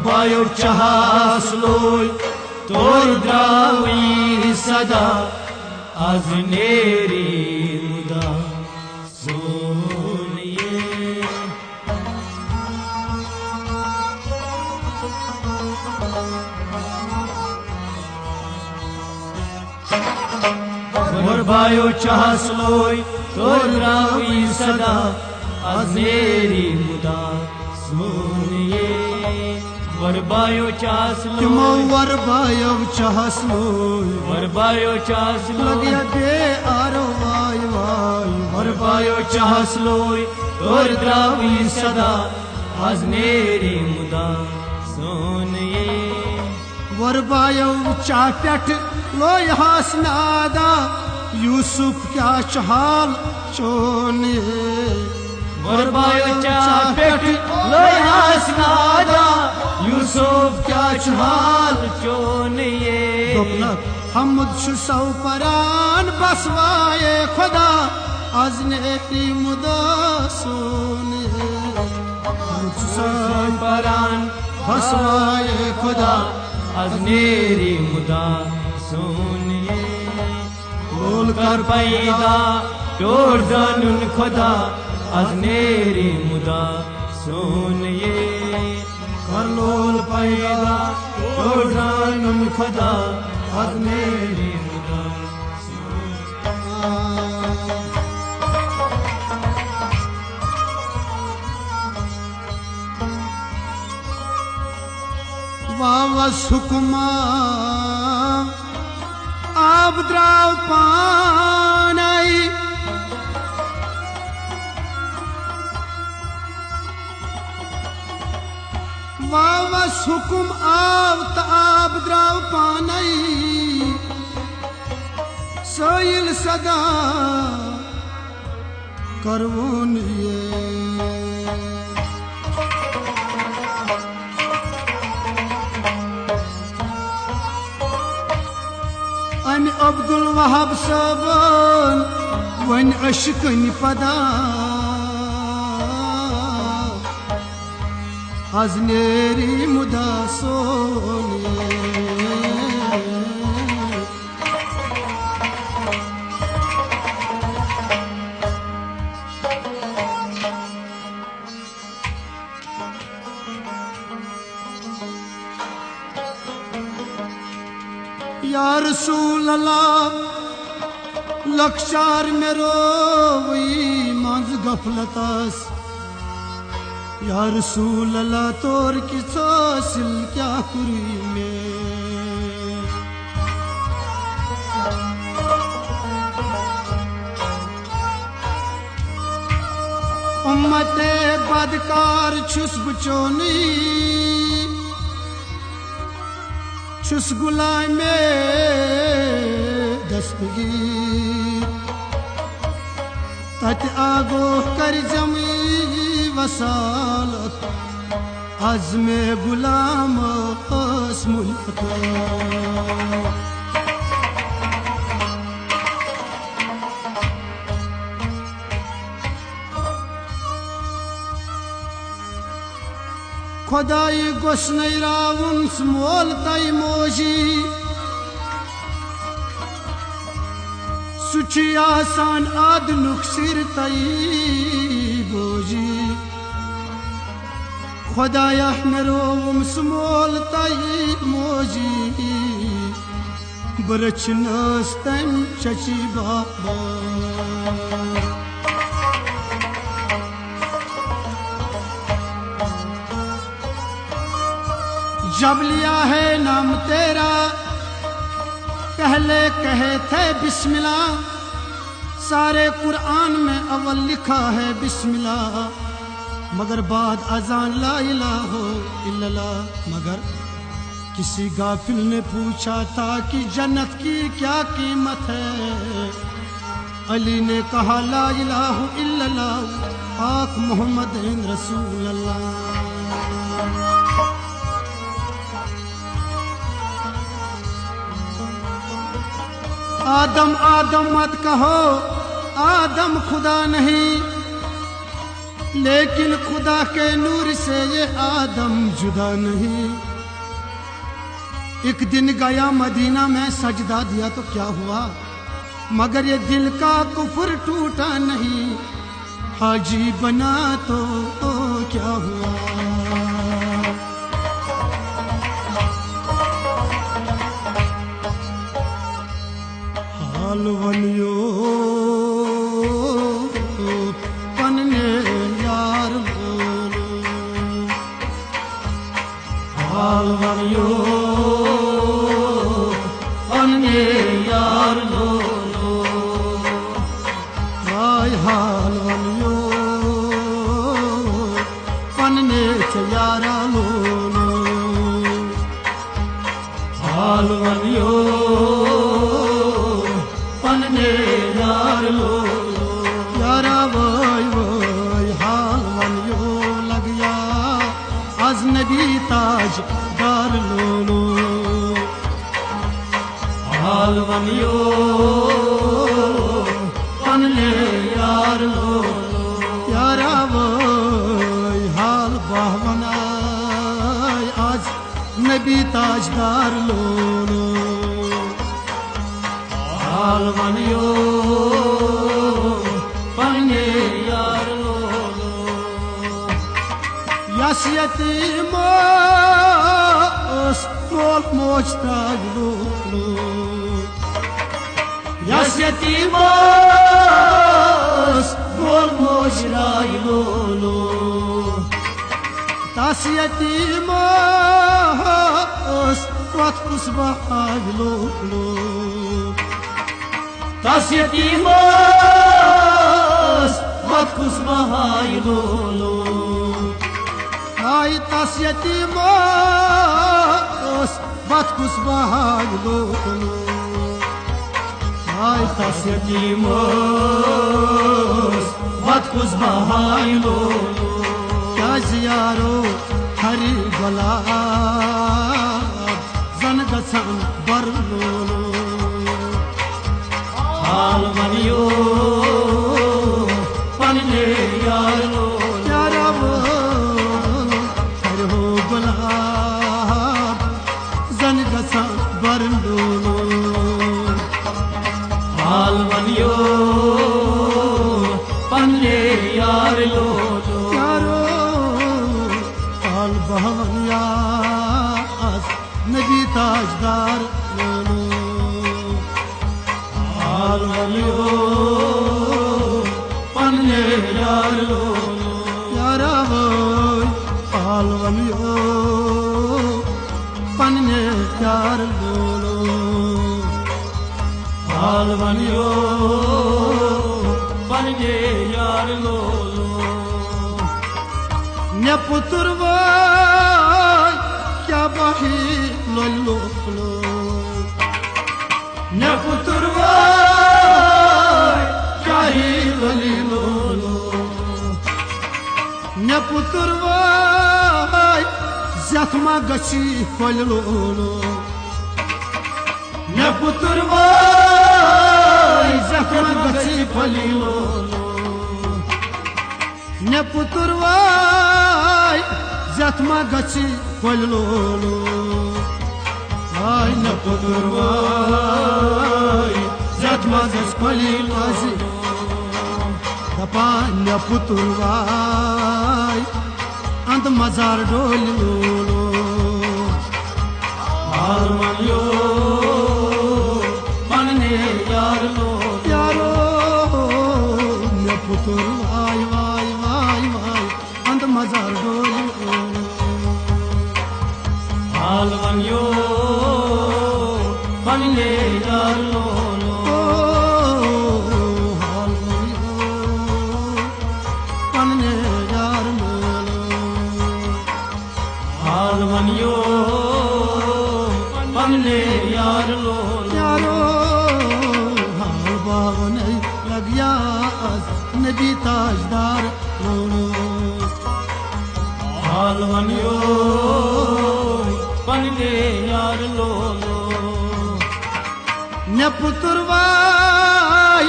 Bio चहास लोय तोर द्रावी सदा आज नेरी मुदा सोनिए मोर बायो चहास लोय तोर द्रावी सदा आज नेरी मुदा सोनिए वरबायो चासलो वरबायो चासलो वरबायो चासलो लगिया दे आरो वाय वाय वरबायो चासलो तोर द्रावी सदा आज नेरी मुदा सोनिए वरबायो चापट लोय हास नादा यूसुफ क्या चहाल चोनिए वरबायो चापेट लोय हास नादा यूसुफ क्या चहाल चोनिए हमद सौ परान बसवाए खुदा अजनेरी मुदा सोनिए सौ परान बसवाए खुदा अजनेरी मुदा सोनिए बोल कर पैदा टोर जानून खुदा अजनेरी मुदा सोनिए करलोल पैदा टोर जानून खुदा अजनेरी मुदा वावस हुकुमा आब द्राव पानाई वावस हुकुम आब द्राव पानाई सोइल सदा करवोन ये अब्दुल वहाब सबन वन अशकन पदा अजनेरी मुदा सोनिए या रसूल अल्लाह लक्षार मेरो वही मंज गफलतास या रसूल अल्लाह तोर किसो सिल क्या कुरी में उम्मते बदकार छुस बचोनी छुस गुलाम में दस्तगीर तत आगो कर जमी वसालत अज़्म गुलाम मुल्क खुदाई गोस्नई रावुन स्मोल तई मोजी सुची आसान आद नुक्सिर तई बोजी खुदाया मेरोम स्मोल तई मोजी बरचनस तम चची बाबा जब लिया है नाम तेरा पहले कहे थे बिस्मिल्लाह सारे कुरान में अव्वल लिखा है बिस्मिल्लाह मगर बाद अजान ला इलाहा इल्लल्लाह मगर किसी गाफिल ने पूछा था कि जन्नत की क्या कीमत है अली ने कहा ला इलाहा इल्लल्लाह पाक मोहम्मद रसूल अल्लाह आदम आदम मत कहो आदम खुदा नहीं लेकिन खुदा के नूर से ये आदम जुदा नहीं। एक दिन गया मदीना में सजदा दिया तो क्या हुआ, मगर ये दिल का कुफर टूटा नहीं। हाजी बना तो क्या हुआ। हाल वनियो पन्ने यार बोलो, हाल वनियो पन्ने यार बोलो, हाय हाल वनियो पन्ने यारा लोलो। हाल वनियो पन्ने यार लोलो, यारा वोय वोय हाल वनियो लग गया अजनबी ताज दार लोलो। हाल वनियो पन्ने यार लोलो, यारा वोय हाल बावना आज नबी ताजदार लोलो। हाल वनियो पन्ने यार लोलो, यस यतीमो मोल मोजताज लोलो। यस यतीमो मोल मोजराय लोलो, तास यतीमो पथ कुसबाज लोलो। तास यतीमो मत कुसबाय लोलो, हाय तास यतीमो पथ कुसबाज लोलो। हाय तास यतीमो मत कुसबाय लोलो, क्या जियारो हरी गुलाब जन गसन बर लोलो। हाल वनियो पन्ने यार लोलो, यारा वो हर हो गुलाब जन गसन बर लोलो। हाल वनियो पन्ने यार लोलो, यारो हाल बहवनिया नबी ताजदार लोलो। हाल वनियो पन्ने यार लोलो, यारा वो हाल वनियो पन्ने प्यार लोलो। हाल वनियो पन्ने यार लोलो, ने पुत्र वो क्या बाही लोलो लो। न पुतुरवा चाही वली लोलो, ने पुत्र वो जख्मा गची कोल लोलो। न पुतुरवा जख्म गची फली लोलो, ने पुत्र वो जख्मा गची कोल लोलो। हाय ने पुत्र जख्म गच फली लोलो। दपा ने पुत्र अंत मजार डोल लोलो। हाल वनियो पन्ने यार लोलो, यारो ने पुत्र वाय वाय वाय वाय अंत मजार डोल लोलो। हाल वनियो पन्ने यार लोलो, हाल पन्ने यार लोलो। हाल वनियो पन्ने यार लोलो, यारो हाल बावन लग गया नबी ताजदार लोलो। हाल वनियो पन्ने यार लोलो, ने पुत्र वाय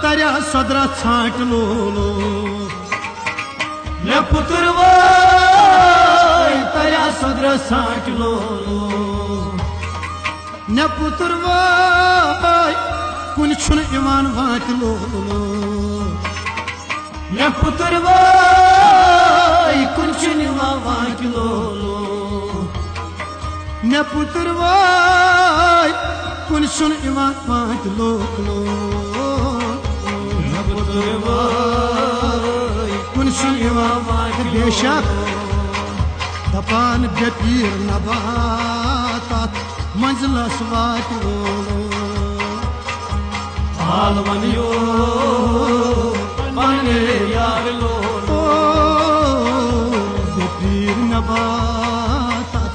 तरया सदरा छाट लोलो। Ne puturva Taya sudra saat lolo Ne putur vay kun çun iman vat lolo Ne puturva Kunchini vavat lolo Ne putur vay kun çun iman vat lolo Ne puturva kun çun iman vat beşak Dapan bepir nabatat manzilas vat lolo Alman yo Bane yar lolo bepir nabatat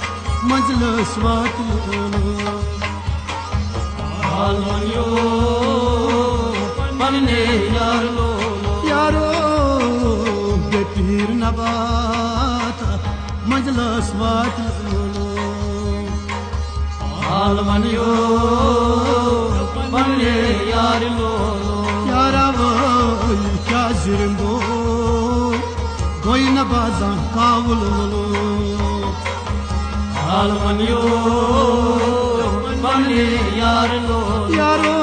manzilas vat lolo Alman yo Bane yar lolo Yaro bepir nabatat manzilas vat lolo Alman yo Bane yar lolo Yara vay kazirim do Goyna bazan kavul lolo Alman yo Bane yar lolo Yaro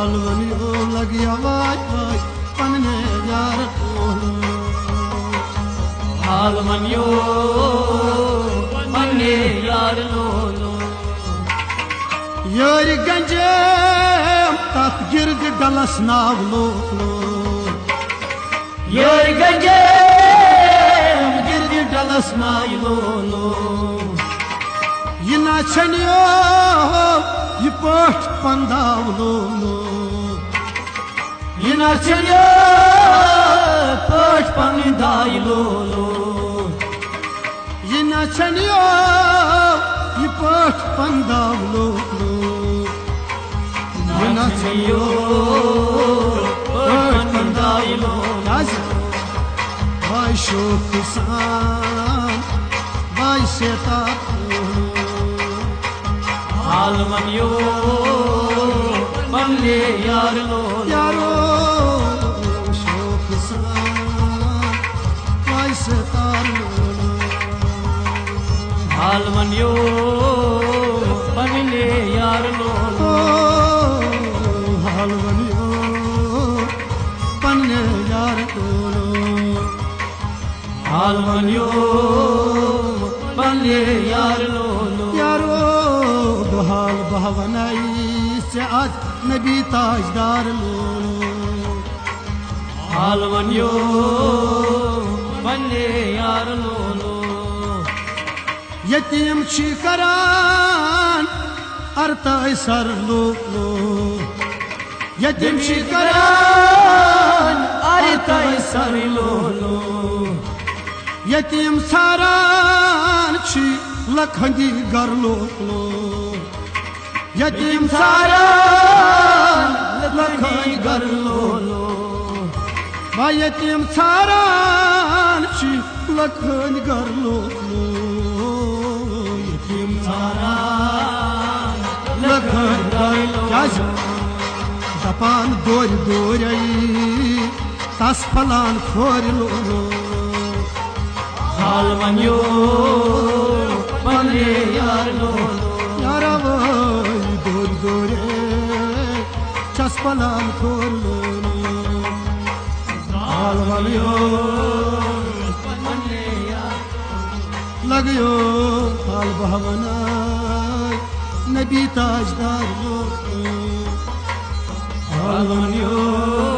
alvan yo lagya vay vay panne yar lolo Alman yo Bane yar lolo Yori ganjem tat gird dalas nav lolo Yer gecem girdi dalasna lolo Yina çeniyo yipot pandav lolo Yina çenya Poch panday lolo Yina çeniyo yipot pandav lolo Yina çeniyo Poch panday lolo Yaz Vay şokusan Vay setat Alman yo Bane yar lolo Yaro şokusan Vay setar lolo Alman yo Bane yar lolo Halvan yo Panne yar lolo Alman yo Bane yar lolo Yaro dohal bahvanai se az nabi tajdar lolo Alman yo Bane yar lolo Yetim çıkaran artay sar lolo Yetim çıkaran Aritay sar lolo Yetim saran çi lakhandi gar lolo Yetim saran lakhandi gar lolo Vay yetim saran çi lakhandi gar lolo Yetim saran lakhandi gar lolo Dapan dor doray tas falan khor lolo Alman yo Bane yar lolo Yara vay dor dore tas falan khor lolo Alvan yo Bane yar Lagyo al bhavana Nabi tajdar lolo Alman yo